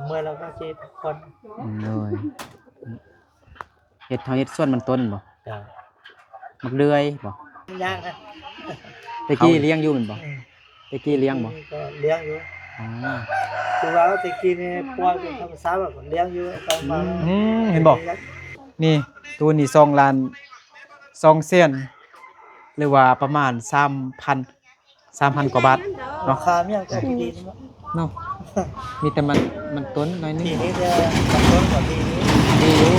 เมื่อเราก็เจ็บคน เลยเฮ็ดเฮาเฮ็ดส่วนมันต้นบ่ จ้ะ มักเลื่อยบ่ ยากนะ ตะกี้เลี้ยงอยู่แม่นบ่ อืม ตะกี้เลี้ยงบ่ ก็เลี้ยงอยู่ อ๋อ คือว่าตะกี้นี่ปล่อยเป็นธรรมชาติแบบเลี้ยงอยู่ตอนมา เห็นบ่นี่ตัวนี้2ล้าน2แสนหรือว่าประมาณ3,000 กว่าบาท ราคาเมี่ยงก็ดีนี่มั้ง เนาะมีแต่มันต้นน้อยนึง ทีนี้จะตัดต้นกว่าทีนี้ ดีอยู่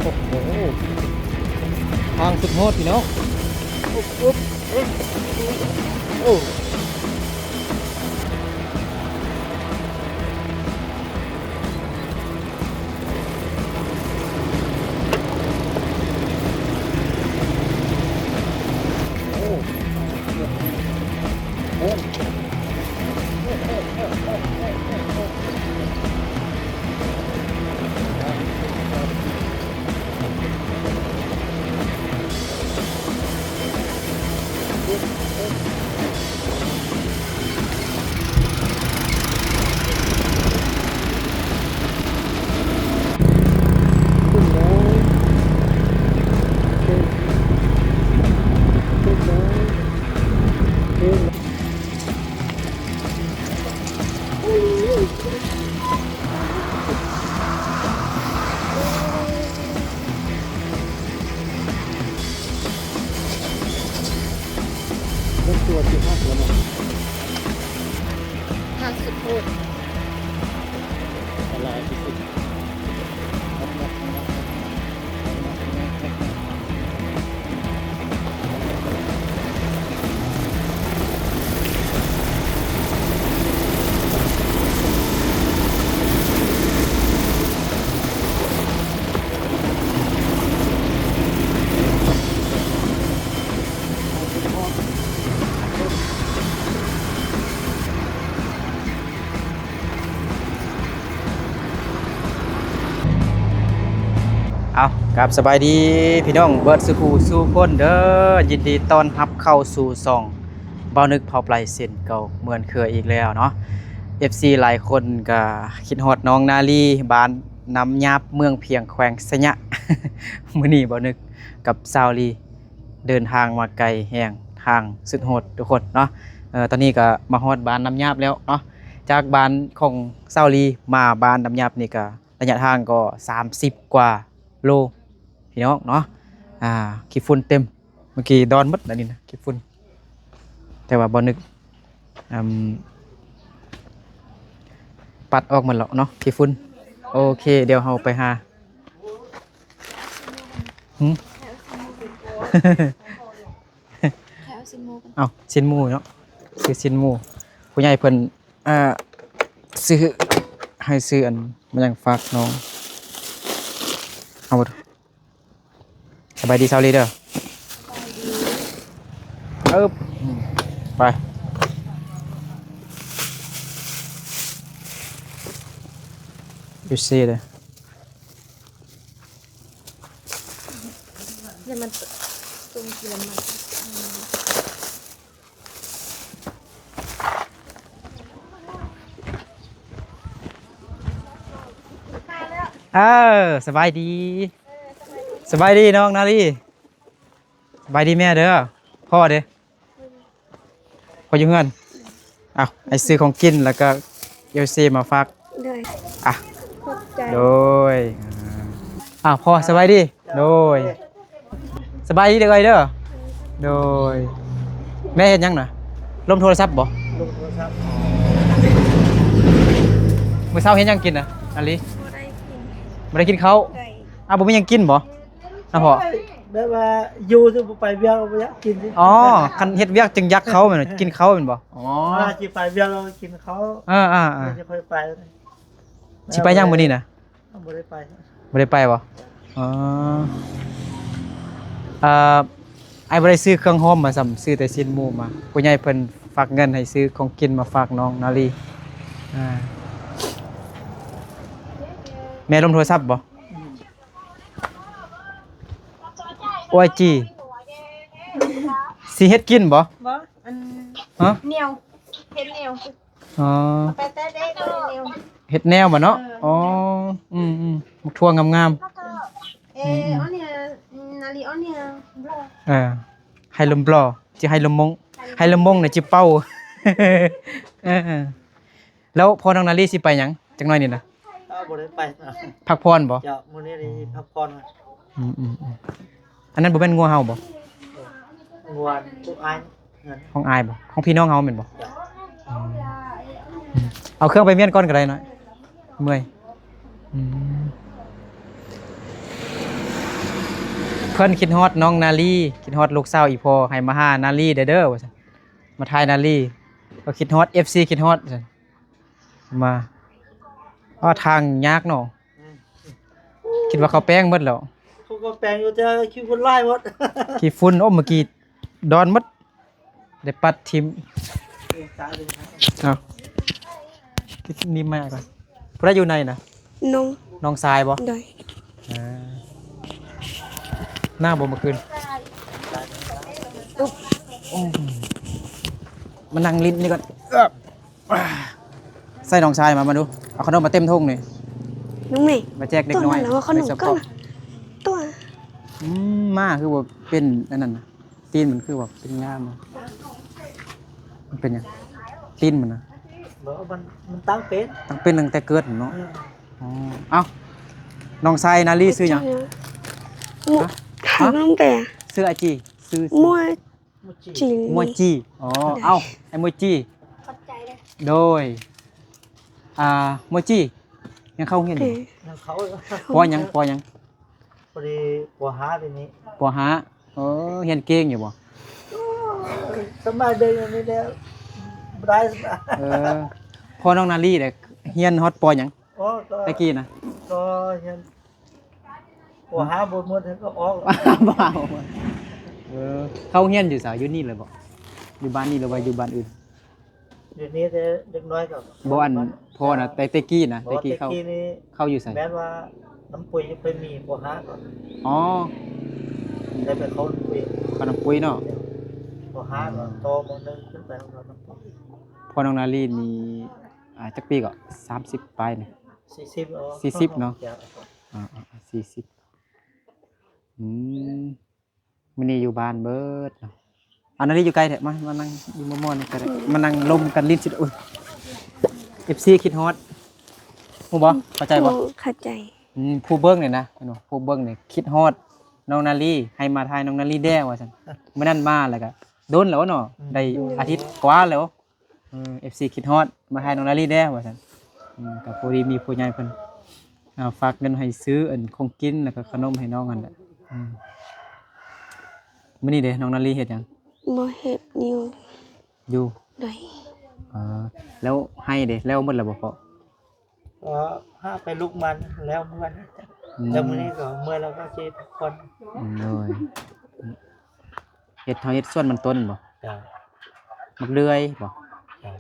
โทษโอ้โหทางสุดโหดพี่น้องโอ้รถตัวที่ห้าแล้วเนาะ ทางสุดโหด อะไรที่สุดเอาครับสบายดีพี่น้องเบิร์ดสุขูสู่คนเด้อยินดีต้อนรับเข้าสู่ซ่องเบานึกเผาปลายเส้นเก่าเหมือนเคยอีกแล้วเนาะ FC หลายคนก็คิดฮอดน้องนาลีบ้านน้ำยาบเมืองเพียงแขวงสะยะ มื้อนี้เบานึกกับซาวลีเดินทางมาไกลแห่งทางสุดโหดทุกคนเนาะตอนนี้ก็มาฮอดบ้านน้ำยาบแล้วเนาะจากบ้านของซาวลีมาบ้านน้ำยาบนี่ก็ระยะทางก็30 กว่าโลพี่น้องเนาะขี้ฝุ่นเต็มเมื่อกี้ดอนหมดแล้วนี่นะขี้ฝุ่นแต่ว่าบ่นึกปัดออกหมดแล้วเนาะขี้ฝุ่นโอเคเดี๋ยวเราไปหาหึ แถวสิโมกัน เอาชิ้นหมูเนาะซื้อชิ้นหมูผู้ใหญ่เพิ่นซื้อให้ซื้ออันมันยังฝากน้องเอาบ่สบายดีซาวลีเด้อไปอยู่ซีเลย เดี๋ยวมันตรงเกียร์มัน สบายดีสบายดีน้องนาลีสบายดีแม่เด้อพ่อเด้อพ่ออยู่เฮือนเอาไอซื้อของกินแล้วก็เอลซีมาฝาก เลย อ่ะ ขอบใจ โดยพ่อสบายดีโดยสบายดีเด้อเด้อโดยแม่เห็นยังน่ะลมโทรศัพท์บ่ ลงโทรศัพท์ มื้อเช้าเห็นยังกินน่ะนาลี บ่ได้กินบ่ได้กินข้าว ไก่ บ่มีหยังกินบ่นะพ่อ แบบว่าอยู่ที่ไปเบี้ยเราอยากกิน อ๋อคันเฮ็ดเวียกจึงยักเขาแม่นกินเขาแม่นบ่อ๋อ จีไปเบี้ยเรากินเขา อ่า ไม่จะค่อยไป สิไปยังมื้อนี้น่ะ ไม่ได้ไป บ่ได้ไปบ่อ๋ออ่าไอ้บ่ได้ซื้อเครื่องหอมมาซ้ำซื้อแต่ชิ้นหมูมาผู้ใหญ่เพิ่นฝากเงินให้ซื้อของกินมาฝากน้องนาลีแม่ลมโทรศัพท์บ่โอ้ยจีสิเฮ็ดกินบ่บ่อัน ฮะ เหนียวเฮ็ดเหนียว อ๋อ ไปแต่ได้ตัวเหนียว เฮ็ดแนวบ่เนาะอ๋อมักทั่วงาม อันเนี้ยนาลีอันเนี้ยบลอ ๆให้ลมบลอจิให้ลมมงให้ลมมงน่ะจิเป้าเออแล้วพอน้องนาลีสิไปหยังจักหน่อยนี่นะ บ่ได้ไปนะ พักผ่อนบ่ เจ้ามื้อนี้ได้พักผ่อนนะ อันนั้นบ่แม่นงัวเฮาบ่ งวนทุกอันเงิน ของอายบ่ของพี่น้องเฮาแม่นบ่ เจ้า เอาเครื่องไปเมียนก่อนก็ได้หน่อยเมื่อยเพิ่นคิดฮอดน้องนาลีคิดฮอดลูกสาวอีพ่อให้มาหานาลีเด้อว่าซั่นมาทายนาลีก็คิดฮอด FC คิดฮอดว่าซั่นมาทางยากเนาะคิดว่าเขาแป้งหมดแล้ว เขาก็แปลงอยู่แต่คิวคนไล่หมด ขี้ฝุ่นโอ้เมื่อกี้ดอนหมดได้ปัดทิมเอาคิดนี่มากก่อนผู้ใดอยู่ในน่ะ น้อง น้องทรายบ่ โดย หน้าบ่เมื่อคืนมานั่งลิ้นนี่ก่อนใส่น้องทรายมาดูเอาขนมมาเต็มทุ่งนี่ น้องเมย์ มาแจกเด็กน้อย ตัวนั้นว่าขนมก้อนตัว มาคือว่าเป็นอันนั้นน่ะตีนมันคือว่าเป็นงามมันเป็นหยังตีนมันน่ะ บอกว่ามันตั้งเป็น ต้องเป็นตั้งแต่เกิดเนาะเอ้าน้องทรายนาลีซื้อหยัง หมูขายน้องแต่ ซื้ออาจีซื้อ มัว มุจิ จริง มวยจีอ๋อเอ้าไอ้มวยจี ขอบใจเลย โดยมวยจียังเข้าเฮียนอยู่ ยังเขา ปอยัง พอดีปัวหาทีนี้ ปอหาเฮียนเก่งอยู่บ่ สมัยเด็กนี่แล้วได้สบาย พอน้องนาลีเด้เฮียนฮอดปอยัง อ๋อก็ ตะกี้นะ ก็ยังปัวหาบนมือก็ออก บ่เอาเข้าเฮียนอยู่สาวอยู่นี่เลยบ่อยู่บ้านนี่หรือว่าอยู่บ้านอื่น เดี๋ยวนี้แต่เด็กน้อยก็ บ่อันพ่อน่ะแต่ตะกี้นะตะกี้ ตะกี้นี่ เข้าอยู่ไส แม้ว่าน้ำปุ๋ยไปมีปัวหาก่อน อ๋อ ได้ไปเขาปุ๋ย ขนมปุ้ยเนาะ ปัวหาก่อนโตมองนึงขึ้นไปของเราน้ำปุ๋ย พ่อน้องนาลีนี่จักปีก็30ปลายนี่ 40 40เนาะ 40มื้อนี้อยู่บ้านเบิดเนาะอันนั้นอยู่ไกลแท้มานั่งอยู่ม่อนๆนี่ก็ได้มานั่งลมกันลิ้นสิอุ้ย FC คิดฮอดฮู้บ่เข้าใจบ่ เข้าใจ ผู้เบิ่งนี่นะผู้เบิ่งนี่คิดฮอดน้องนาลีให้มาทายน้องนาลีแด้ว่าซั่นมื้อนั้นมาแล้วก็โดนแล้วเนาะได้อาทิตย์กว่าแล้วFC คิดฮอดมาให้น้องนาลีแด้ว่าซั่นก็พอดีมีผู้ใหญ่เพิ่นฝากเงินให้ซื้ออันของกินแล้วก็ขนมให้น้องนั่นแหละมื้อนี้เด้น้องนาลีเฮ็ดหยัง บ่เฮ็ดอยู่ อยู่ โดย แล้วให้เด้แล้วหมดแล้วบ่พอ ก็ห้าไปลุกมันแล้วเมื่อวันแล้วมื้อนี้ก็เมื่อแล้วก็สิพักผ่อน เลยเฮ็ดเฮ็ดส่วนมันต้นบ่ จ้ะ มักเลื่อยบ่ จ้ะ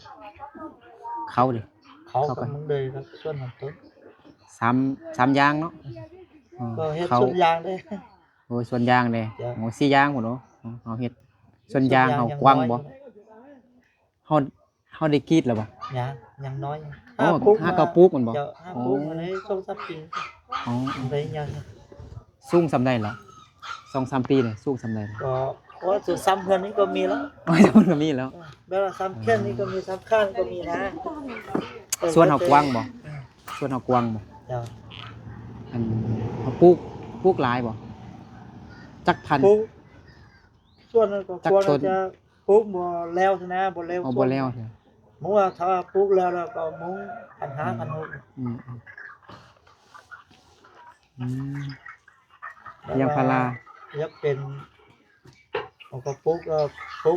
เขาดิ เขาก็มึงเลยครับส่วนของต้น 3อย่างเนาะ ก็เฮ็ด เขา ส่วนยางได้ โอ้ยส่วนยางเด้ จ้ะ โอ้4อย่างพุ่นเนาะเฮาเฮ็ดส่วนยางเฮากว้างบ่เฮาได้กรีดแล้วบ่ ยังน้อย โอ้ห้ากระปุกมันบ่ เจ้าห้าปุ๊กมันให้ส่งสักปี อ๋อ ได้ยัง สูงซำใดล่ะ2-3 ปีนี่สูงซำใด ก็เพราะสุดซ้ำเพื่อนนี่ก็มีแล้ว โอ้ยมันก็มีแล้ว แบบว่าซ้ำแค่นี้ก็มีซ้ำข้างก็มีนะ ส่วนเฮากว้างบ่ส่วนเฮากว้างบ่ เจ้า อันเฮาปลูกหลายบ่จักพัน ปุ๊กส่วนนั้นก็ จัก ควร ต้น จะปุ๊กบ่แล้วนะบ่แล้ว เอาบ่แล้วเถอะ มุงว่าถ้าปุ๊กแล้วก็มุง1,500 อืมยางพารา ยักเป็นผมก็ปุ๊ก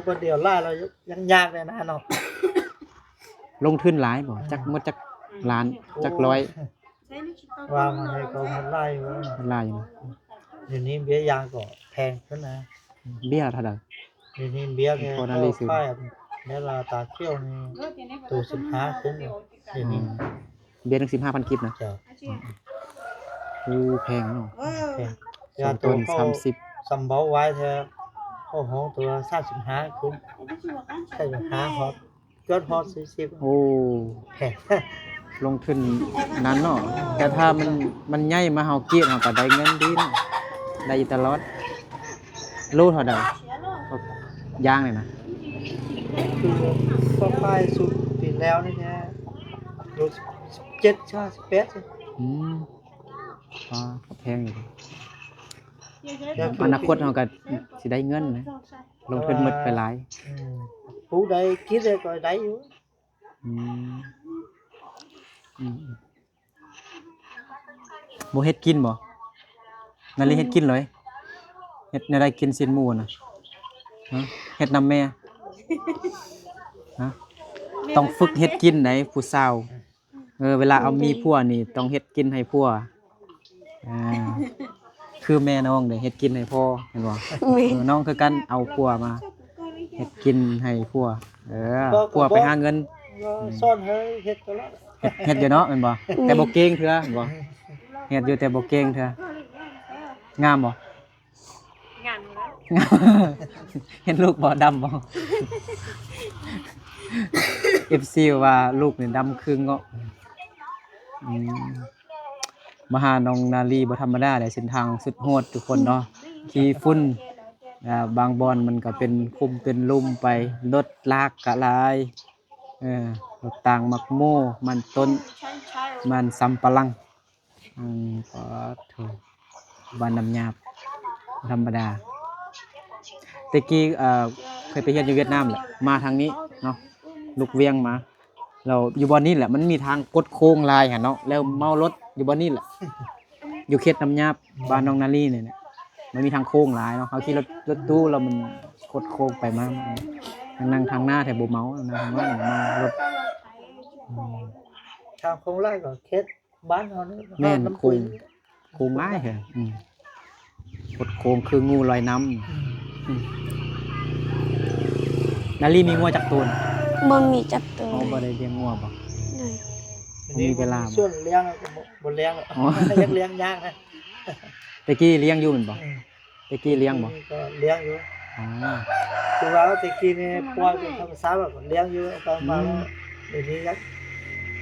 ประเดียวล่าเรายังยากเลยนะเนาะ ลงทุนหลายบ่จักหมดจักล้านจักร้อย ว่ามาให้ก็มันไล่อยู่แล้ว มันหลายอยู่นะ เดี๋ยวนี้เบี้ยยางก็แพงขึ้นนะ เบี้ยเท่าใด เดี๋ยวนี้เบี้ยแค่ พอนาฬิกา ค่ายแล้วลาตาเที่ยวนี่ตัว15ขึ้นเลยเดี๋ยวนี้ เบี้ยถึง15,000กิบนะ จะ โอ้แพงเนาะ แพง สองตัวนี่ เขา 30 สำเบาไว้แท้โอ้โหตัว35ขึ้น35ฮอตยอดฮอต40 โอ้ แพง ลงทุนนั้นเนาะแต่ถ้ามันใหญ่มาเฮาเกลียดเฮาก็ได้เงินดีเนาะได้อยู่ตลอดโลเท่าใดย่างเลยนะ คือก็ค่ายสุดปีแล้วนี่แท้รู้17ชา18 อืมก็แพงอยู่ แล้วคือ อนาคตเฮาก็สิได้เงินนะลงทุนหมดไปหลาย ผู้ใดคิดได้ก็ได้อยู่ อืมอืมบ่เฮ็ดกินบ่นาลีเฮ็ดกินเลยเฮ็ดแนวใดกินสิ้นหมูน่ะฮะเฮ็ดนำแม่ฮะต้องฝึกเฮ็ดกินไหนผู้สาวเวลาเอามีผัวนี่ต้องเฮ็ดกินให้ผัวอ่าคือแม่น้องนี่เฮ็ดกินให้พ่อเห็นบ่น้องคือกันเอาผัวมาเฮ็ดกินให้ผัวผัวไปหาเงิน ก็ซ่อนให้เฮ็ดตลอด เฮ็ดอยู่เนาะแม่นบ่แต่บ่เก่งเทื่อแม่นบ่เฮ็ดอยู่แต่บ่เก่งเทื่องามบ่ งานแล้ว งาม เห็นลูกบ่ดำบ่ FC ว่าลูกนี่ดำครึ่งเนาะอืมมาหาน้องนาลีบ่ธรรมดาเลยเส้นทางสุดโหดทุกคนเนาะขี่ฝุ่นบางบอนมันก็เป็นคุมเป็นลุ่มไปรถลากกะหลายรถต่างมักโม่มันต้นมันสำปะหลังก็ถูกบ้านน้ำหยาบธรรมดาตะกี้เคยไปเรียนอยู่เวียดนามแหละมาทางนี้เนาะลูกเวียงมาเราอยู่บ่อนนี้แหละมันมีทางกดโค้งลายหั่นเนาะแล้วเมารถอยู่บ่อนนี้แหละอยู่เขตน้ำหยาบบ้านน้องนาลีเนี่ยมันมีทางโค้งหลายเนาะเขาขี่รถตู้แล้วมันกดโค้งไปมานั่งทางหน้าแต่บ่เมานั่งทางหน้าเมารถ ทางคงไล่ก็เฮ็ดบ้านเฮานี่ แม่น น้ำ โค้งง่ายเหรอกดโค้งคืองูลอยน้ำนาลีมีงัวจักตัวน่ะ บ่มีจับตัว อ๋อบ่ได้เลี้ยงงัวบ่ เลย มีเวลาบ่ ส่วนเลี้ยงก็บ่เลี้ยง อ๋อ ยังเลี้ยงยากนะ ตะกี้เลี้ยงอยู่แม่นบ่ตะกี้เลี้ยงบ่ ก็เลี้ยงอยู่ อ๋อ คือว่าตะกี้นี่ปล่อยเป็นธรรมชาติแบบเลี้ยงอยู่ตอนมาเดี๋ยวนี้ยัก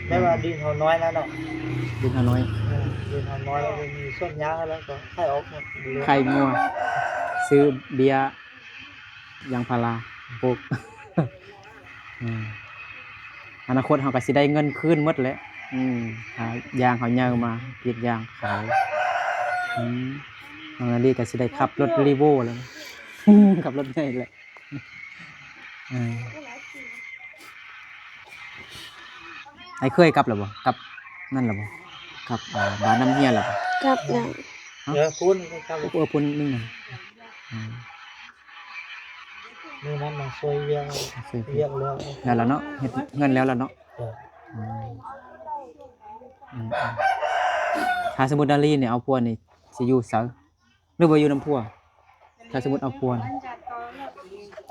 แม้ว่าดินเฮาน้อยแล้วเนาะ ดินน้อย ดินเฮาน้อยแล้วก็มีส่วนยางแล้วก็ให้ออกหมดเลี้ยง ไข่งัวซื้อเบียร์ยางพาราปลูก อนาคตเฮาก็สิได้เงินคืนหมดแหละหายางเฮาเหยามาเก็บยางขายน้องนาลีก็สิได้ขับรถรีโวแล้ว ขับรถใหญ่แหละไอ้เคยกลับแล้วบ่กลับนั่นแล้วบ่กลับบ้านน้ำเฮียแล้วบ่ กลับแล้ว เดี๋ยวคุณก็ครับ พุ่นนึงน่ะ มื้อนั้นมาช่วยเลี้ยง ซื้อ เลี้ยงแล้ว แล้วล่ะเนาะเฮ็ดเงินแล้วล่ะเนาะ ก็ ถ้าสมมุตินาลีเนี่ยเอาผัวนี่สิอยู่ไสหรือบ่อยู่นำผัวถ้าสมมุติเอาผัวนี่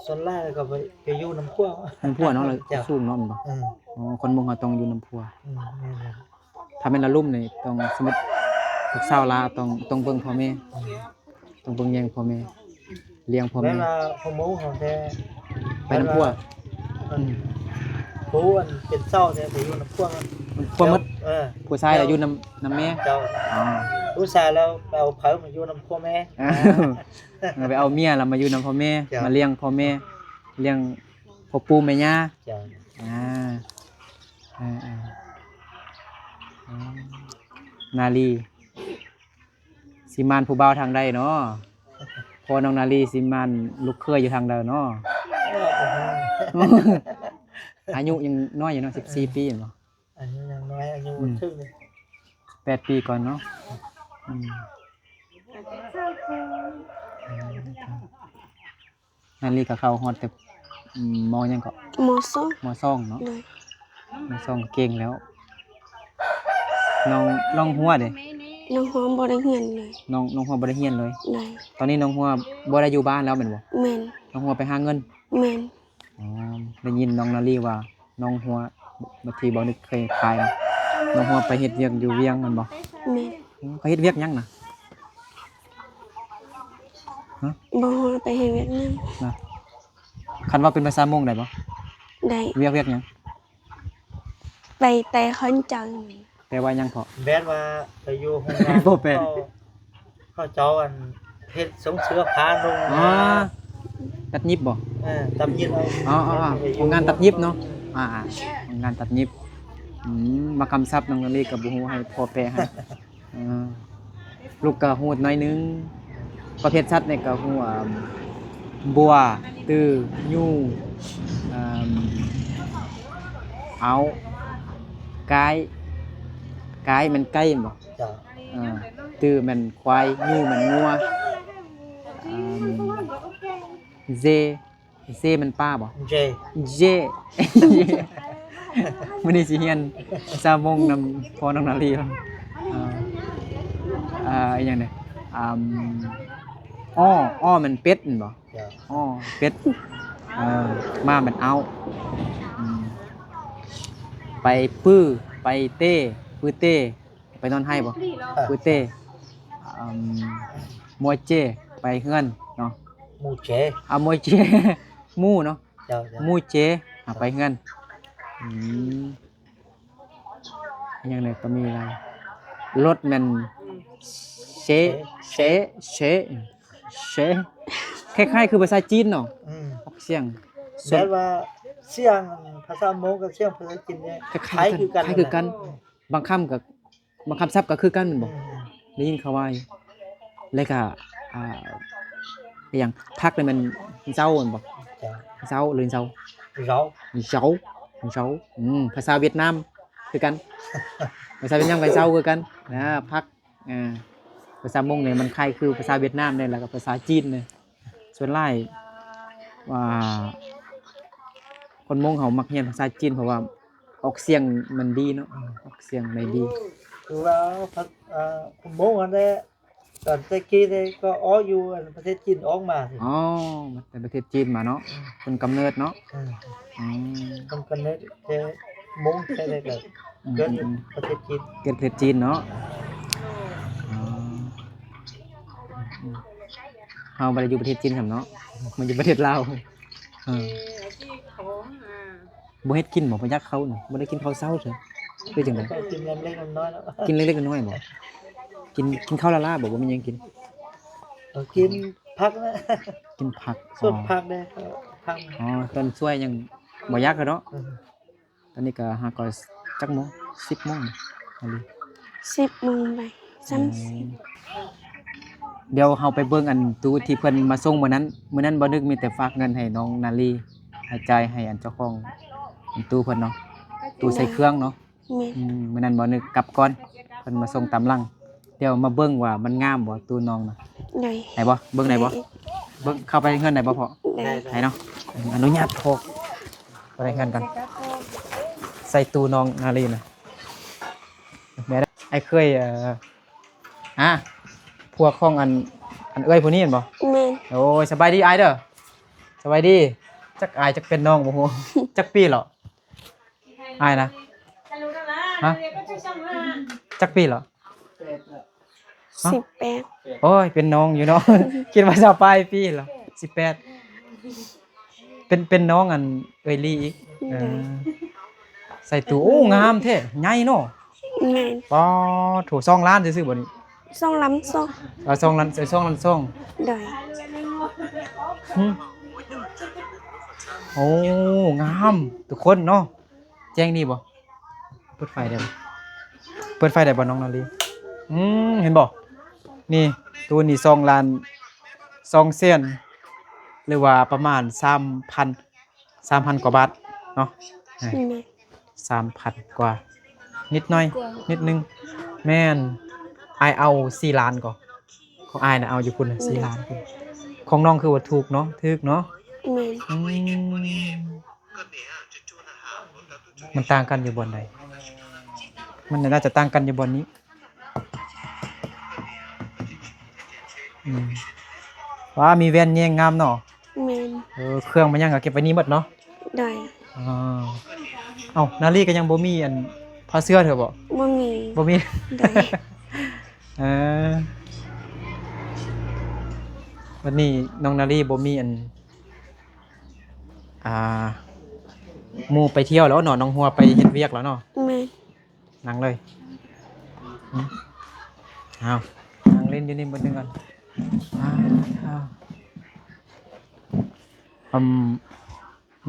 ส่วนแรกก็ไปอยู่น้ำพ่วง นำผัวเนาะเลยสูงเนาะแม่นบ่ คนมุงเขาต้องอยู่นำผัว แม่น ถ้าแม่นละลุ่มนี่ต้องสมมุติลูกสาวลาต้องเบิ่งพ่อแม่ต้องเบิ่งแยงพ่อแม่เลี้ยงพ่อ แม่ แม่ ว่าพ่อหมูของแท้ ไปนำผัว ผู้อันเป็นเศร้าแท้ไปอยู่น้ำพ่วง ผัวหมด ผู้ ผู้ชายน่ะอยู่นำแม่ เจ้า อ๋อ ผู้ชายแล้วไปเอาเผามาอยู่น้ำพ่อแม่ ไปเอาเมียแล้วมาอยู่นำพ่อแม่ จ้ะ มาเลี้ยงพ่อแม่เลี้ยงพ่อปู่แม่ย่า เจ้า นาลีสิมานผู้บ่าวทางใดเนาะพอน้องนาลีสิมานลูกเคยอยู่ทางใดเนาะ อายุยังน้อยอยู่เนาะ14 ปีเนาะ อายุยังน้อยอายุถึงเลย 8 ปีก่อนเนาะนาลีก็เข้าฮอดแต่มอยังก็ หมอสอง มอซ่องเนาะ เลย มอซ่องเก่งแล้ว น้องหัวเด้ น้องหอมบ่ได้เงินเลย น้องหัวบ่ได้เรียนเลย ได้ ตอนนี้น้องหัวบ่ได้อยู่บ้านแล้วแม่นบ่ แม่น น้องหัวไปหาเงิน แม่น อ๋อได้ยินน้องนาลีว่าน้องหัวบางทีบ่นึกเคยขายนะน้องหัวไปเฮ็ดเวียกอยู่เวียงแมันบ่ แม่น เขาเฮ็ดเวียกหยังน่ะ บ่ฮอดไปเฮ็ดเวียดนาม นะคันว่าเป็นภาษามงได้บ่ ได้ เวียกหยัง ไปแต่คนจัง แปลว่าหยังพอ แม้ว่าไปอยู่โรงงาน บ่แปล เขาเจ้าอันเฮ็ดสงเสือผ้านุ่ง อ๋อตัดยิบบ่ ตำยินเอา อ๋อของงานตัดยิบเนาะของงานตัดยิบมาคำศัพท์น้องนาลีก็บ่ฮู้ให้พ่อแปลให้ลูกก็ฮู้หน่อยนึงประเภทสัตว์นี่ก็ฮู้บัวตื้อยูเอากายมันไก่บ่ จ้ะ ตื้อมันควายยูมันงัวเซมันป้าบ่ เจ เจ มื้อนี้สิเรียนภาษามงนำพ่อน้องนาลีครับอีหยังเนี่ยอ้อมันเป็ดนั่นบ่ จ้ะ อ้อเป็ดมามันเอาไปปื้อไปเต้ปื้อเต้ไปนอนให้บ่ปื้อเต้มวยเจไปเฮือนเนาะ หมูเจ มวยเจ หมู่เนาะ จ้ะ หมู่เจไปเฮือนยังไงก็มีอะไรรถมันเชคล้ายๆคือภาษาจีนเนาะออกเสียง แม้ว่าเสียงภาษามงกับเสียงภาษาจีนเนี่ย คล้ายคือกันบางคำศัพท์ก็คือกันแม่นบ่ได้ยินเขาว่าอยู่แล้วก็อย่างพักนี่มันเจ้าแม่นบ่ จ้ะ เจ้าหรือเจ้า เรา เจ้าภาษาเวียดนามคือกัน ภาษาเวียดนามกับเจ้าคือกันนะพักภาษามงเนี่ยมันคล้ายคือภาษาเวียดนามเนี่ยแล้วก็ภาษาจีนเนี่ยส่วนหลายว่าคนมงเขามักเรียนภาษาจีนเพราะว่าออกเสียงมันดีเนาะออกเสียงได้ดี คือว่าคุณมงอันนี้ตอนตะกี้เนี่ยก็อ้ออยู่ประเทศจีนออกมาสิ อ๋อมาแต่ประเทศจีนมาเนาะคนกำเนิดเนาะ คนกันเนี่ยจะมงใช่ไหมครับเกิดประเทศจีน เกิดประเทศจีนเนาะเฮาบ่ได้อยู่ประเทศจีนครับเนาะมันอยู่ประเทศลาวบ่เฮ็ดกินบ่บ่อยากเข้าน่ะบ่ได้กินข้าวเช้าเถอะคือจังได๋ ก็กินเล็กๆน้อยๆแล้ว กินเล็กๆน้อยๆบ่กินข้าวละลาบ่มีหยังกิน กินผักนะ กินผัก ส่วนผักเนี่ยผัก ตอนช่วยยังบ่อยากเลยเนาะตอนนี้ก็หาก็จักโมง10 โมงอันนี้ 10 โมงไปเดี๋ยวเฮาไปเบิ่งอันตู้ที่เพิ่นมาส่งมื้อนั้นบ่นึกมีแต่ฝากเงินให้น้องนาลีให้จ่ายให้อันเจ้าของอันตู้เพิ่นเนาะตู้ใส่เครื่องเนาะ แม่น มื้อนั้นบ่นึกกลับก่อนเพิ่นมาส่งตามหลังเดี๋ยวมาเบิ่งว่ามันงามบ่ตู้น้องน่ะ ได้ ได้บ่เบิ่งได้บ่เบิ่งเข้าไปเฮือนได้บ่พ่อ ได้ ได้เนาะอนุญาตพกไปเฮือนกันใส่ตู้น้องนาลีน่ะแม่ไอ้เคยพวกของอันเอ้ยผู้นี้เห็นบ่ แม่น โอ้ยสบายดีอ้ายเด้อสบายดีจักอ้ายจักเป็นน้องบ่ฮู้ จักปีเหรออ้ายนะฮะจักปีเหรอ 18 โอ้ยเป็นน้องอยู่เนาะ คิดว่าจะปลายปีเหรอ18เป็นน้องอันเอ้ยลีอีกใส่ตู้โอ้งามแท้ใหญ่เนาะ แม่น ปอถูก2 ล้านซื่อๆบ่นี่ 2 ลำ2 2 ล้าน2 ล้าน2 ได้ โอ้งามทุกคนเนาะแจ้งนี่บ่เปิดไฟได้บ่เปิดไฟได้บ่น้องนาลีเห็นบ่นี่ตัวนี้2 ล้าน2แสนหรือว่าประมาณ 3,000 กว่าบาทเนาะ แม่น 3,000 กว่านิดหน่อยนิดนึงแม่นอายเอา4 ล้านก่อนของอายน่ะเอาอยู่พุ่นน่ะ4 ล้านพุ่นของน้องคือว่าถูกเนาะถูกเนาะ แม่น มันต่างกันอยู่บนใด มันน่าจะตั้งกันอยู่บนนี้ว่ามีแว่นแยงงามเนาะ แม่น เครื่องมันยังก็เก็บไว้นี่หมดเนาะ ได้ เอ้านาลีก็ยังบ่มีอันผ้าเสื้อเถอะบ่ บ่มี บ่มี ได้ เออวันนี้น้องนาลีบ่มีอันหมู่ไปเที่ยวแล้วเนาะน้องหัวไปเฮ็ดเวียกแล้วเนาะ แม่น นั่งเลยเอานั่งเล่นอยู่นี่บนนึงก่อน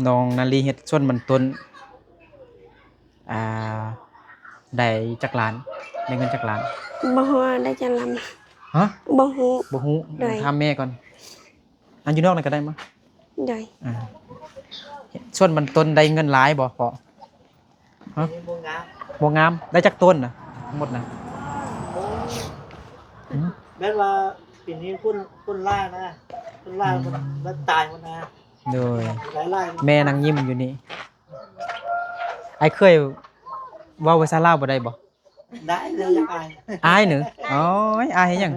น้องนาลีเฮ็ดส่วนมันต้นได้จักล้านได้เงินจักล้าน บ่ฮู้ว่าได้จะลำ ฮะ บ่ฮู้ บ่ฮู้ ได้ ถามแม่ก่อนอันอยู่นอกนั่นก็ได้มั้ย ได้ ส่วนมันต้นได้เงินหลายบ่พอฮะ นี่บ่งาม บ่งามได้จักต้นน่ะทั้งหมดน่ะ แม้ว่าปีนี้คุณล่านะคุณล่ามันตายหมดนะ โดย หลายไร่ แม่นางยิ้มอยู่นี่ไอ้เคยเว้าภาษาลาวบ่ได้บ่ ได้เลยยังอาย อายหนึ่งอ๋ออายเฮ็ดหยัง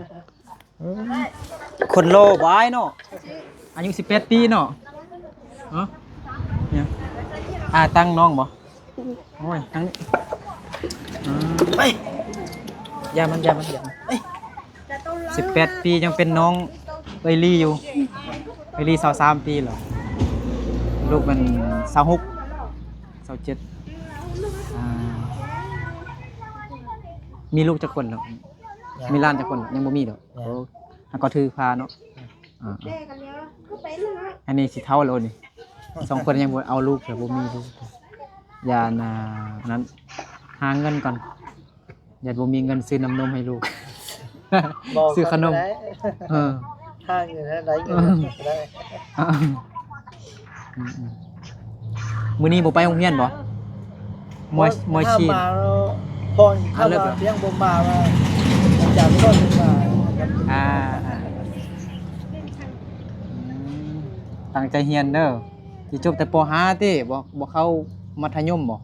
คนโลบ่อายเนาะอายุ18ปีเนาะฮะเนี่ยตั้งน้องบ่โอ้ยตั้งนี่ ไป อย่ามัน18ปียังเป็นน้องเอยลี่อยู่เอยลี่23ปีเหรอลูกมัน26 27มีลูกจักคนเหรอมีหล้านจักคนยังบ่มีดอกโอ้หักก็ถือพาเนาะอันนี้สิเท่าแล้วนี่2คนยังบ่เอาลูกแต่บ่มีลูกอย่านั้นหาเงินก่อนอย่าบ่มีเงินซื้อน้ำนมให้ลูก บอก ซื้อขนม ได้ ถ้าเงินได้เงินได้ มื้อนี้บ่ไปโรงเรียนบ่มวยชีน ถ้ามาแล้วพอถ้าว่าเลี้ยงบ่มาว่าอาจารย์ก็จะมา ตั้งใจเรียนเด้อสิจบแต่ป .5 ติบ่เข้ามัธยมบ่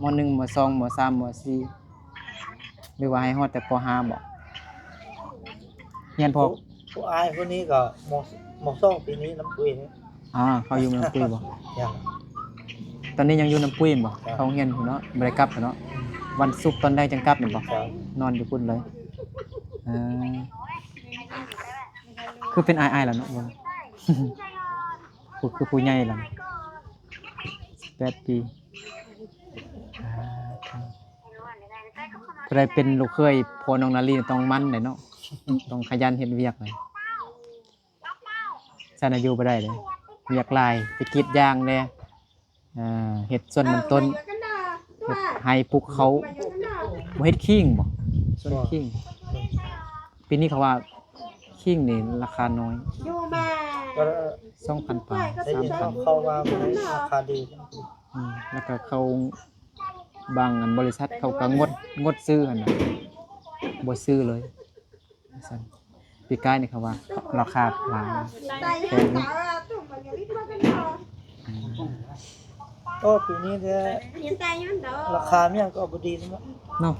ม .1 ม .2 ม .3 ม .4 หรือว่าให้ฮอดแต่ป .5 บ่เรียนพอ ผู้อายคนนี้ก็มซ่องปีนี้น้ำปุ้ยนี่ เขาอยู่น้ำปุ้ยบ่ อย่าง ตอนนี้ยังอยู่น้ำปุ้ยบ่เขาเรียนอยู่เนาะบ่ได้กลับเนาะวันศุกร์ตอนใดจังกลับนี่บ่ ครับ นอนอยู่พุ่นเลยคือเป็นอายๆล่ะเนาะบ่ คือผู้ใหญ่ล่ะ8ปีผู้ใดเป็นลูกเคยพ่อน้องนาลีต้องมั่นได้เนาะ ต้องขยันเฮ็ดเวียกเลยซั่นน่ะอยู่บ่ได้เลยเวียกหลายไปกรีดยางแน่เฮ็ดส่วนมันต้นเฮ็ดให้ปลูกเขาบ่เฮ็ดขิงบ่ส่วนขิงปีนี้เขาว่าขิงนี่ราคาน้อย ก็ 2,000 บาท ได้ยิน 3,000 เข้ามาราคาดี แล้วก็เขาบางอันบริษัทเขาก็งดซื้อหั่นน่ะบ่ซื้อเลยซั่นปีกายนี่เขาว่าราคาหลายแพงอยู่ ก็ปีนี้เนี่ยราคาเนี่ยก็บ่ดีนะ เนาะ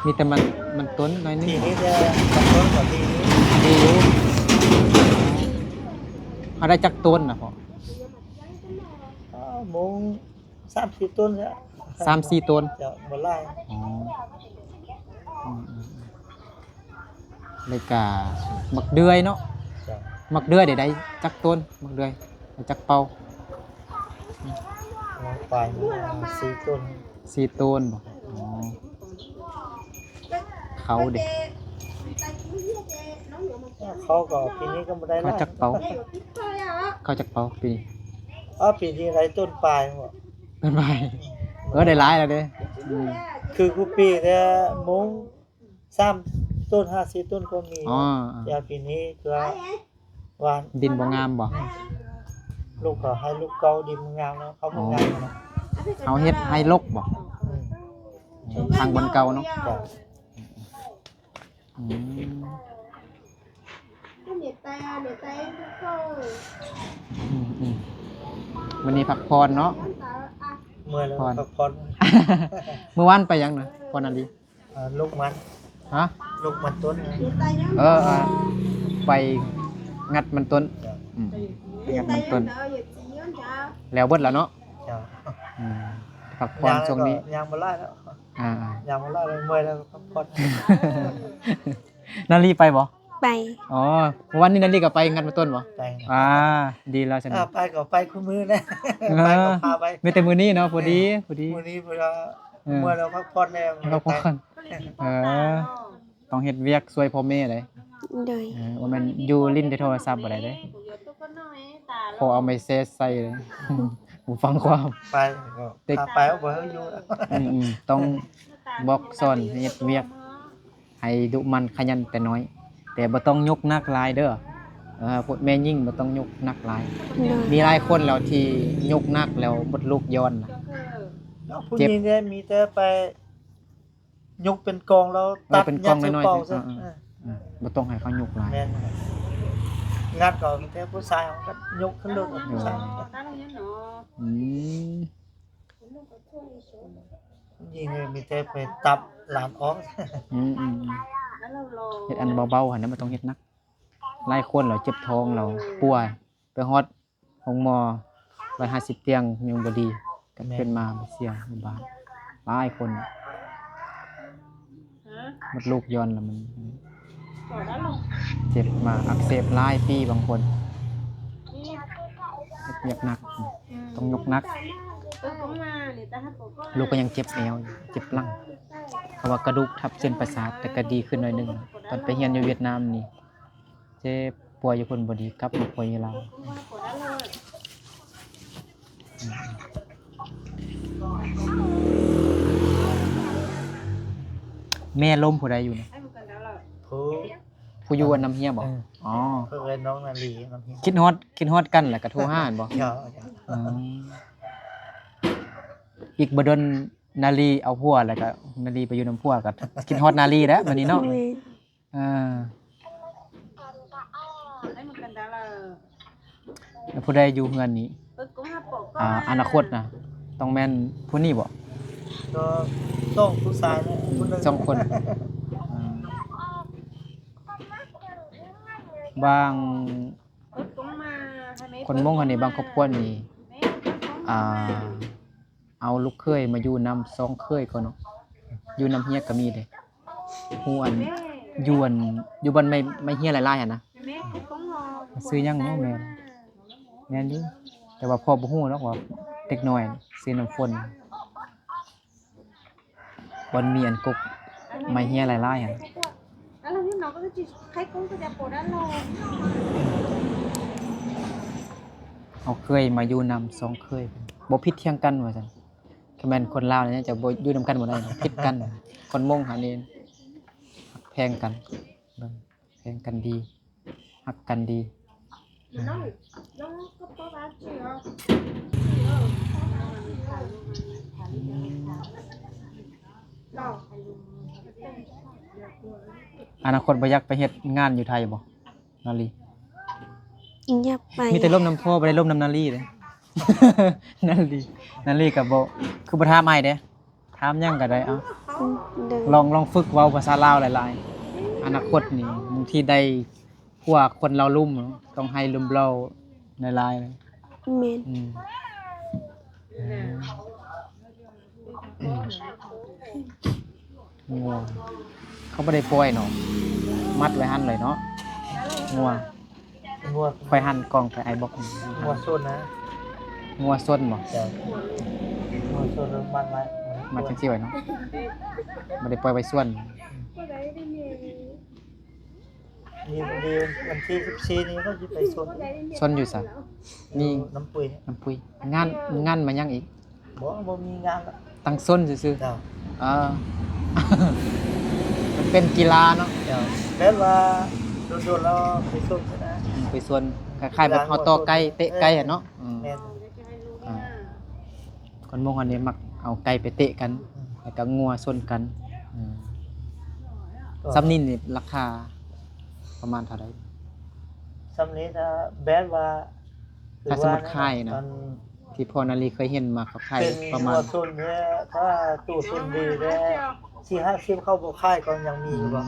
มีแต่มันต้นน้อยนิ ปี ด นี้เนี่ยมันต้นกว่าปีนี้ ดีอยู่เอาได้จักต้นน่ะพ่อ มง30ต้นแล้ว 3-4 ต้น จะบ่ไล่ อ๋อเลยกะมักเดือยเนาะ จ้ะ มักเดือยได้จักต้นมักเดือยได้จักเป่า ไปมา4ต้น 4 ต้นบ่อ๋อเขาเด็ก เขาก็ปีนี้ก็บ่ได้ เขา ไล่ จักเป่าเขาจักเป่าปีนี้ ปีนี้ไรต้นปลายบ่ เป็นไปได้หลายแล้วเด้ม คือกูปีเนี่ยมง3ต้น50ต้นก็มี อ๋อ อย่าปีนี้คือวาน ดินบ่งามบ่ ลูกก็ให้ลูกเก่าดินงามแล้วเขาบ่งามนะ เอาเฮ็ดให้ลกบ่ทางบนเก่าเนาะ จ้ะ อืมวันนี้พักผ่อนเนาะ ม มื่อยแล้วพักผ่อน เมื่อวานไปยังนะพอนาลี ลูกมัน ฮะ ลูกมันต้น ไปงัดมันต้นไปงัดมันต้นแล้วเบิดแล้วเนาะ จ้า พักผ่อนช่วงนี้ ยางมาไล่แล้ว อ่าย างมาไล่แล้วเมื่อยแล้วพักผ่อน นาลีไปบ่ ไป อ๋อวันนี้นาลีก็ไปงัดมันต้นบ่ ไป ดีแล้วฉัน ไปก็ไปคู่มือนะไปก็พาไป มีแต่มื้อนี้เนาะพอดี มื้อนี้เวลาเมื่อยแล้วพักผ่อนแล้ว เราพอกันต้องเฮ็ดเวียกช่วยพ่อแม่เลย โดย ว่ามันอยู่ลิ้นในโทรศัพท์บ่ได้เด้พอเอาไม้เซสใส่เลย หูฟังความ ไปก็ไปเอาบ่ให้อยู่ ต้องบอกสอนเฮ็ดเวียกให้ดุมันขยันแต่น้อย แต่บ่ต้องยกหนักหลายเด้อพวกแม่ยิ่งบ่ต้องยกหนักหลาย โดย มีหลายคนแล้วที่ยกหนักแล้วมดลูกย้อนน่ะ ผู้หญิงเนี่ยมีแต่ไปยกเป็นกองแล้วตัด เป็นกองน้อย เป่า ๆ ซะ บ่ต้องให้เขายกหลาย แม่นงัดก็มีแต่ผู้ชายเขาก็ยกขึ้นรถผู้ชาย อืม ยิงเลยมีแต่ไปตับหลานออก เฮ็ดอันเบาๆหั่นนะบ่ต้องเฮ็ดหนักหลายคนแล้วเจ็บท้องแล้วป่วยไปฮอดโรงหมอ150เตียงยังบ่ดีก็เป็นมาเสียโรงพยาบาลหลายคนมดลูกย้อนแล้วมันเจ็บมาอักเสบหลายปีบางคนเจ็บหนักต้องยกหนักลูกก็ยังเจ็บแอวอยู่เจ็บหลังเพราะว่ากระดูกทับเส้นประสาทแต่ก็ดีขึ้นหน่อยหนึงตอนไปเรียนอยู่เวียดนามนี่เจ็บป่วยอยู่คนบ่ดีกลับมาป่วยอยู่ลาวแม่ล้มผู้ใดอยู่นะ ผู้ ผู้อยู่อันน้ำเฮียบ่อ๋อ เพื่อนน้องนาลีน้องพี่ คิดฮอดกันแหละก็โทรหาอันบ่ เดี๋ยว อ๋ออีกบ่ดนนาลีเอาผัวแล้วก็นาลีไปอยู่น้ำผัวก็คิดฮอดนาลีแล้วบัดนี้เนาะ แม่ อ่าแล้วผู้ใดอยู่เฮือนนี้อนาคตนะต้องแม่นผู้นี้บ่ ก็ต้องผู้ชายนะผู้หนึง สองคนบางคนมงอันนี้บางครอบครัวนี่เอาลูกเคยมาอยู่นำ2เคยก็เนาะอยู่นำเฮียก็มีเด้ฮู้อันอยู่บ้านไม่เฮียหลายๆหั่นนะซื้อหยังเนาะแม่นอยู่แต่ว่าพ่อบ่ฮู้เนาะว่าเด็กน้อยซื้อน้ำฝนบ่มีอันกกไม่เฮียหลายๆหั่นเอาเคยมาอยู่นำ2เคยบ่ผิดเที่ยงกันว่าซั่นคือแม่นคนลาวเนี่ยจะบ่อยู่นำกันบ่ได้ผิดกันคนมงหานี่แพงกันเบิ่งแพงกันดีฮักกันดีอนาคตบ่อยากไปเฮ็ดงานอยู่ไทยบ่นาลี อยากไป มีแต่ร่มน้ำพ่อบ่ได้ร่มน้ำนาลีเด้ นาลีก็บ่คือบ่ถามอ้ายเด้ถามหยังก็ได้เอ้า โดย ลองฝึกเว้าภาษาลาวหลายๆอนาคตนี่บางทีได้พวกคนเราลุ่มเนาะต้องให้ลุ่มเราหลายๆเลย แม่น งัวเขาบ่ได้ปล่อยเนาะมัดไว้หั่นเลยเนาะงัว งัว ค่อยหั่นกล่องไปไอ้บอก งัวโซนนะ งัวส้นบ่ เดี๋ยวงัวโซนมันไว้ มัดจังซี่ไว้เนาะบ่ได้ปล่อยไว้ส่วน นี่วันที่14นี้เขาจะไปโซน ส้นอยู่ซะนี่ น้ำปุ๋ย น้ำปุยงานมายังอีก บ่มีงานละ ตั้งส้นซื่อ เดี๋ยว มันเป็นกีฬาเนาะ เดี๋ยวแม้ว่าโดนๆแล้วไปโซนใช่ไหม ไปส่วนคล้ายๆแบบเฮาต่อไก่เตะไก่อะเนาะ แม่น คนมงอันนี้มักเอาไก่ไปเตะกันแล้วก็งัวส้นกันซ้ำนี่นี่ราคาประมาณเท่าใด สำนี้ถ้าแม้ว่า ถ้าสมมุติค่ายนะ ตอน ที่พ่อนาลีเคยเห็นมาเขาขาย เป็น ประมาณ หัวซุนเนี่ยถ้าตู้ซุนดีเนี่ย4-50เข้าบ่ค่ายก็ยังมีอยู่บ่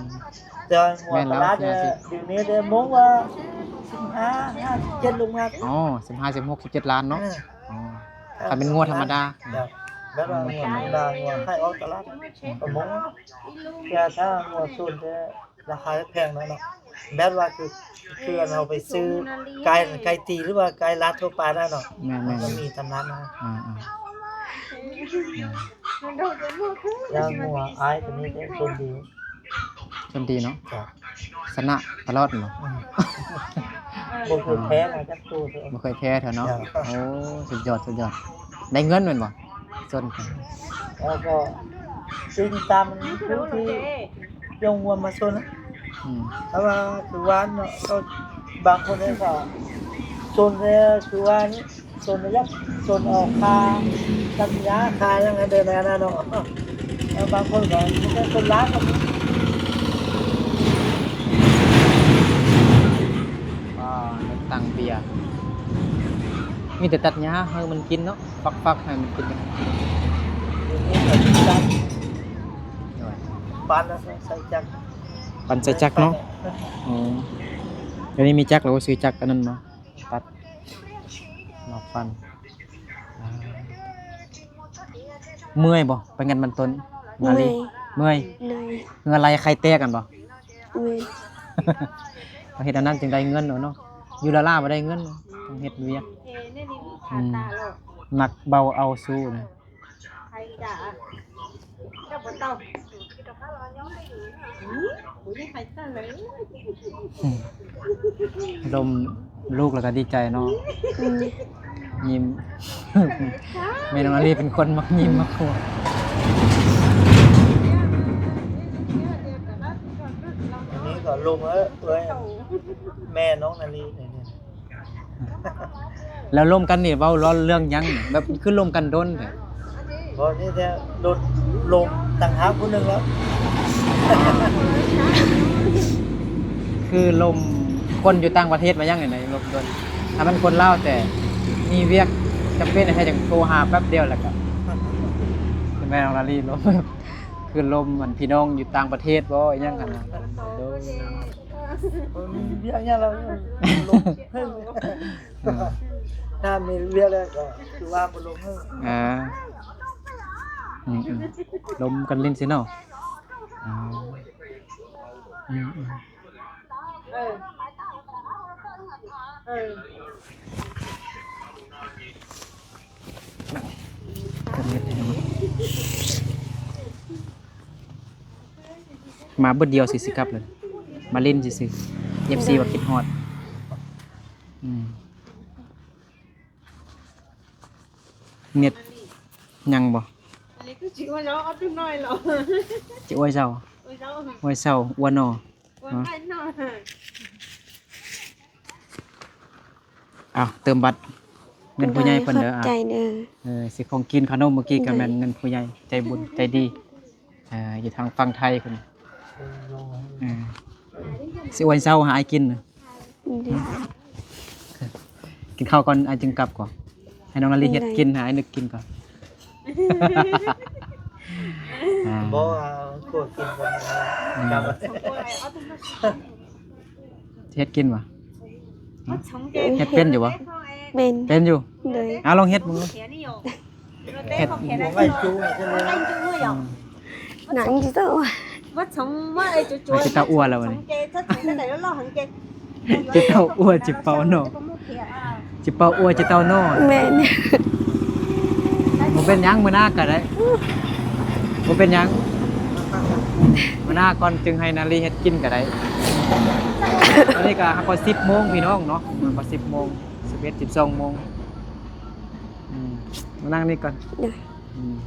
แต่หัวตลาดเนี่ยเดี๋ยวนี้ได้มองว่า15-57ลงมา อ๋อ15 16 17ล้านเนาะอ๋อถ้าเป็นงวดธรรมดา แบบว่าหัวธรรมดาหัวค่ายออกตลาดก็มองแต่ถ้าหัวซุนเนี่ยราคาแพงหน่อยเนาะแบบว่าคือเราไปซื้อไก่ตีหรือว่าไก่ลัดทั่วไปได้เนาะ แม่น มันมีตำนานนะ อ่า ย่างหัวอายตัวนี้เป็นคนดี ๆคนดีเนาะ ครับ ชนะตลอดเนาะ บ่เคยแพ้มาจักตัวเด้อ บ่เคยแพ้เถอะเนาะ ครับ โอ้สุดยอดได้เงินแม่นบ่จนกัน แล้วก็จริงตามผู้ที่ยงวัวมาชนนะ อืม ถ้าว่าคือว่าเนาะก็บางคนเนี่ยก็ชนเนี่ยคือว่านี่ชนยักชนออกคาตัญญาคายังไงเดินนะเนาะแล้วบางคนก็เป็นคนรักก็มี ได้ตังค์เบียร์มีแต่ตัดหญ้าให้มันกินเนาะฟักๆให้มันกินกัน อยู่นี่ก็จักบ้านแล้วใส่จัก ปันใส่จักรเนาะอ๋อเดี๋ยวนี้มีจักรเราก็ซื้อจักรอันนั้นมาตัดมาฟันเมื่อยบ่ไปงานมันต้นนาลีเมื่อย เลย เงินอะไรใครแตกกันบ่ เว้ย เราเฮ็ดอันนั้นจึงได้เงินเนาะอยู่ละล่าบ่ได้เงินต้องเฮ็ดเวียกหนักเบาเอาสู้นะลมลูกแล้วก็ดีใจเนาะ ยิ้ม แม่น้องอาลีเป็นคนมักยิ้มมักหัว อันนี้ก็ลงเอ้ยแม่น้องนาลีเนี่ย แล้วร่วมกันนี่เว้าร้อนเรื่องหยังนี่แบบคือร่วมกันโดนแท้ พอนี่แท้โดนลงต่างหากผู้หนึงแล้ว คือลมคนอยู่ต่างประเทศมายังไงในลมโดนถ้ามันคนลาวแต่มีเวียกจำเป็นให้จังโทรหาแป๊บเดียวแล้วก็คือแม่น้องอาลีลม คือลมเหมือนพี่น้องอยู่ต่างประเทศบ่อีหยังกันนะโดน เรียกเนี่ยเราลงเพิ่งถ้ามีเรียกแล้วก็คือว่าบ่ลงเพิ่ง อ่าลมกันลิ้นสิเนาะอ่ากันเฮ็ดให้เนาะมาเบิดเดียวสิครับเลยมาเล่นซื่อๆ FC ว่าคิดฮอดเน็ตยังบ่ อันนี้คือจิ๋วเนาะเอาจุ่มหน่อยเหรอ จิอวยเซา โอ้ยเนาะ อวยเซาอวนอ โอ้ยไปหน่อย อ้าวเติมบัตรเงินผู้ใหญ่เพิ่นเด้อ ขอบใจเด้อ สิของกินขนมเมื่อกี้ก็แม่นเงินผู้ใหญ่ใจบุญใจดีอยู่ทางฝั่งไทยเพิ่นสิอวยเซาหาไอ้กินน่ะ เด้อ กินข้าวก่อนไอ้จึงกลับก่อนให้น้องนาลีเฮ็ดกินหาไอ้นึกกินก่อน บ่ว่าโคตรกินกันจำไว้ เฮ็ดกินบ่เฮ็ดเป็นอยู่บ่ เป็น เป็นอยู่ เลย เอาลองเฮ็ดมึงดูเฮ็ด บ่ไว้จู้ใช่มั้ย หนังจิตอ่ะ mất sống mất ai chú chú จิตาอ้วนแล้ววันนี้ kê thất cái này nó lo hẳn kê จิตาอ้วนจิเปาโนจิเปาอ้วนจิเตาโน แม่เนี่ย บ่เป็นหยังมื้อหน้าก็ได้บ่เป็นหยังมื้อหน้าก่อนจึงให้นาลีเฮ็ดกินก็ได้ตอนนี้ก็พอ10 โมงพี่น้องเนาะพอ10 โมง11 12 โมงมานั่งนี่ก่อน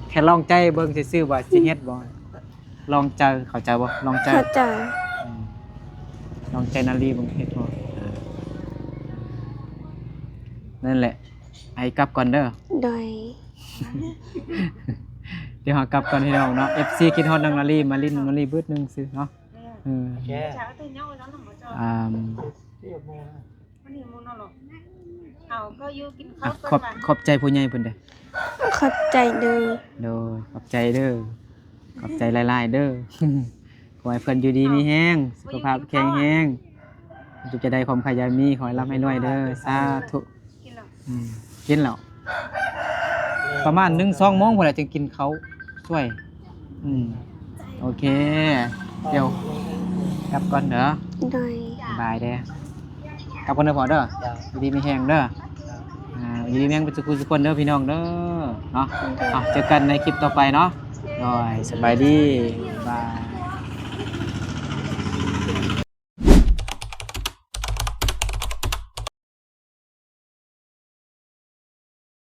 แค่ลองใจเบิ่งซื่อๆว่าสิเฮ็ดบ่ลองใจเข้าใจบ่ลองใจ เข้าใจ ลองใจนาลีเบิ่งเฮ็ดบ่นั่นแหละไอ้กลับก่อนเด้อ โดย เดี๋ยวหากลับก่อนพี่น้องเนาะ FC คิดฮอดน้องนาลีมาลิ้นน้องนาลีเบิดนึงซื่อเนาะ แค่ chả từ nhau nó làm một trò อ่า เรียบโมง cái gì mua nó lọ hào ก็อยู่กิน อ่ะ ข้าว ขอบใจผู้ใหญ่เพิ่นเด้อ ขอบใจเด้อ โดยขอบใจเด้อขอบใจหลายๆเด้อ ขอให้เพิ่นอยู่ดีมีแฮงสุขภาพแข็งแรงจะได้ความขยันมีขอให้ร่ำให้รวยเด้อสาธุ กินแล้ว กินแล้วประมาณ 1-2 โมงพุ่นแหละจึงกินเขาวช่วยโอเค เดี๋ยวกลับก่อนเด้อ โดย บ๊ายบายเด้อกลับก่อนเด้อพ่อเด้ออยู่ดีมีแฮงเด้ออยู่ดีมีแฮงเป็นสุขสุขคนเด้อพี่น้องเด้อเนาะเจอกันในคลิปต่อไปเนาะโดยสบายดีบ๊ายบาย